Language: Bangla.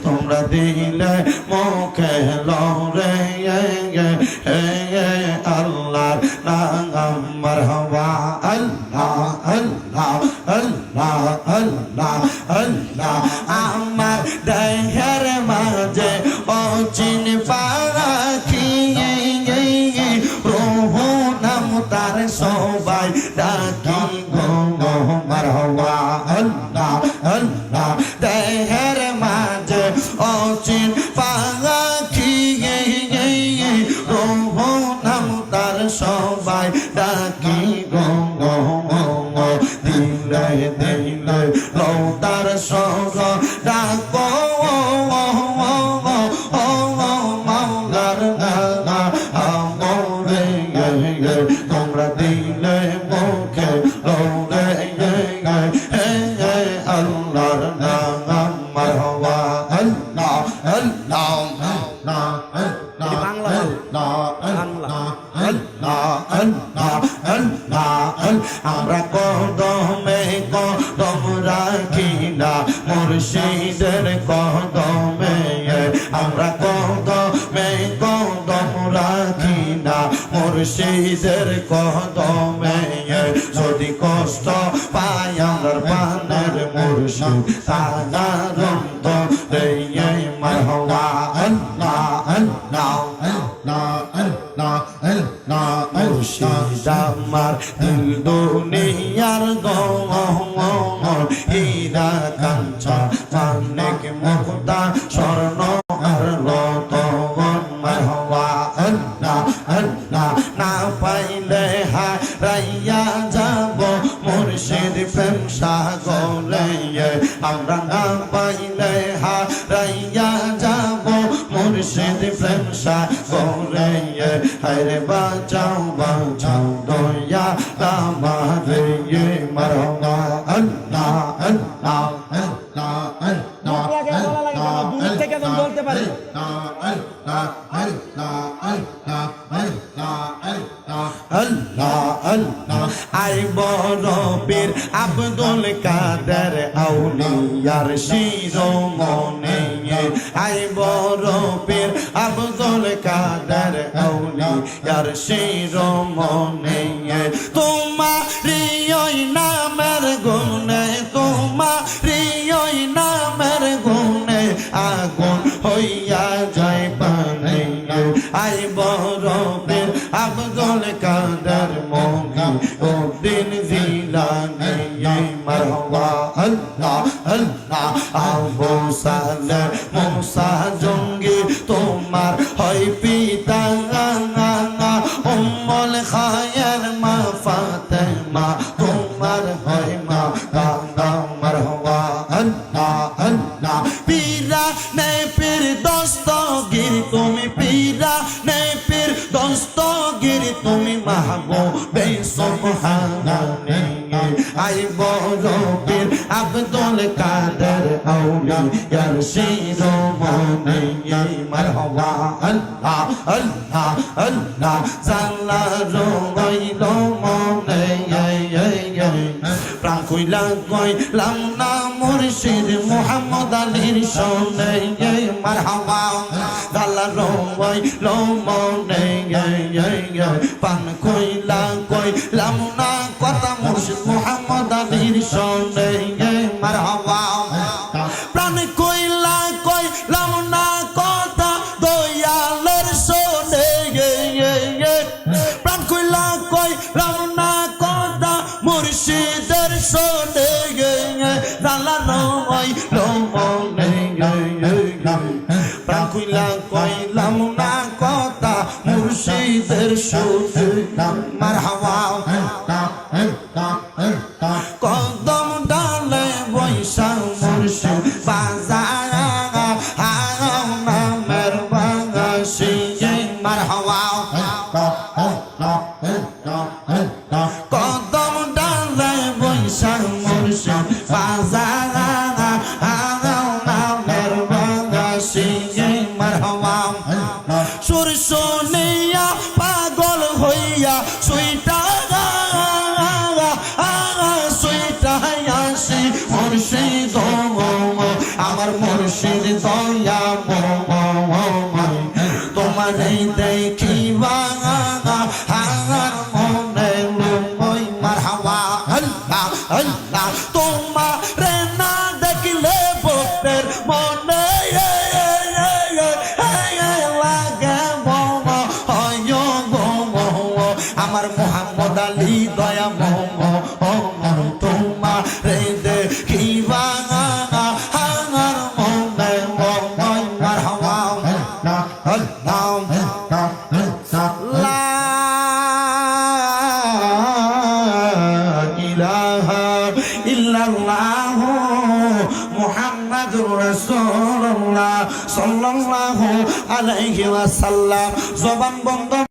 তোমরা দিলে মুখে লরে আল্লাহ নাম মারহাবা আল্লাহ আল্লাহ আল্লাহ আল্লাহ আল্লাহ আমার দেহের মাঝে অচিন পাখি রোহ নাম তার সবাই ডাকি গো মারহাবা আল্লাহ আল্লাহ দেহের মাঝে অচিন পাখি রোহ নাম তার সবাই ডাকি গো দিলে দিলে লৌতার সঙ্গ ডাকো মাওলার নামা আমরে তোমরা দিলে মুখে লৌরে আল্লাহর নাম মারহাবা আল্লাহ আল্লাহ আমরা কদমে কদম রাখি না মুর্শিদের কদমে আমরা কদমে কদম রাখি না মুর্শিদের কদমে যদি কষ্ট পাই আমার প্রাণের মুর্শিদ সাধারণত রে মারহাবা আল্লাহ আল্লাহ মুর্শিদ আমার দিল দুনিয়ার গহর হীরা কাঞ্চন মানিক মুক্তা স্বর্ণ আর রতন মারহাবা আল্লাহ আল্লাহ না পাইলে হারাইয়া যাব মুর্শিদ প্রেম সাগরে আমরা না পাইলে হারাইয়া যাব মুর্শিদ প্রেম সাগরে হরে বাঁচাও বাঁচাও দয়া আমারে মারহাবা আল্লাহ আল্লাহ আল্লাহ আল্লাহ দূর থেকে যেন বলতে পারি আল্লাহ আল্লাহ আই বড় পীর আব্দুল কাদের আউলিয়ার শিরোমণি আই বড় পীর আব্দুল কাদের আউলিয়ার শিরোমণি তোমারি ওই নামের গুণে তোমারি ওই নামের গুণে আগুন হইয়া যায় পানি আই বড় পীর আব্দুল কাদের মুহিউদ্দিন জিলানী মারহাবা আল্লাহ আল্লাহ আবু সালেহ মুসা জঙ্গি তোমার হয় পিতা উম্মুল খায়ের মা ফাতেমা তোমার হয় মা দাদা মারহাবা আল্লাহ আল্লাহ পীরা নে পীর দস্তগীর তুমি পীরা নে পীর দস্তগীর তুমি মাহবুবে সুবহানাল্লাহ আই বড় পীর আব্দুল কাদের আউলিয়ার শিরোমণি মারহাবা আল্লাহ আল্লাহ আল্লাহ জাল্লা রইল মনে প্রাণ কইলা কইলাম না মুর্শিদ মুহাম্মদ আলীর শোনে মারহাবা জাল্লা রইল মনে প্রাণ কইলা কইলাম না কথা মুর্শিদ মুহাম্মদ আলীর শোনে মারহাবা প্রাণ কইলা কইলাম না কথা দয়ালের শোনে প্রাণ কইলা কইলাম না কথা মুর্শিদের শোনে জালা রইল মনে প্রাণ কইলা কইলাম না কথা মুর্শিদের শোনে মারহাবা কদম ডালে বৈশা মুর্শিদ বাজার নামের বাগাসি মারহাবা কদম ডালে বৈশা মুর্শিদ বাজার নামের বাগাসি মারহাবা সুর শুনিয়া পাগল হইয়া সুইটা আমার মুর্শিদ দয়া ময় তোমার এই দেখিবা আমার মনে লুই মারহাবা আল্লাহ আল্লাহ তোমার না দেখলে ভক্তের মনে লাগে আমার মোহাম্মদ আলী দয়া তোমার দেখিবা আমার মনে মারহাবা মুহাম্মাদুর রাসূলুল্লাহ সাল্লাল্লাহু আলাইহি ওয়াসাল্লাম জবান বন্ধ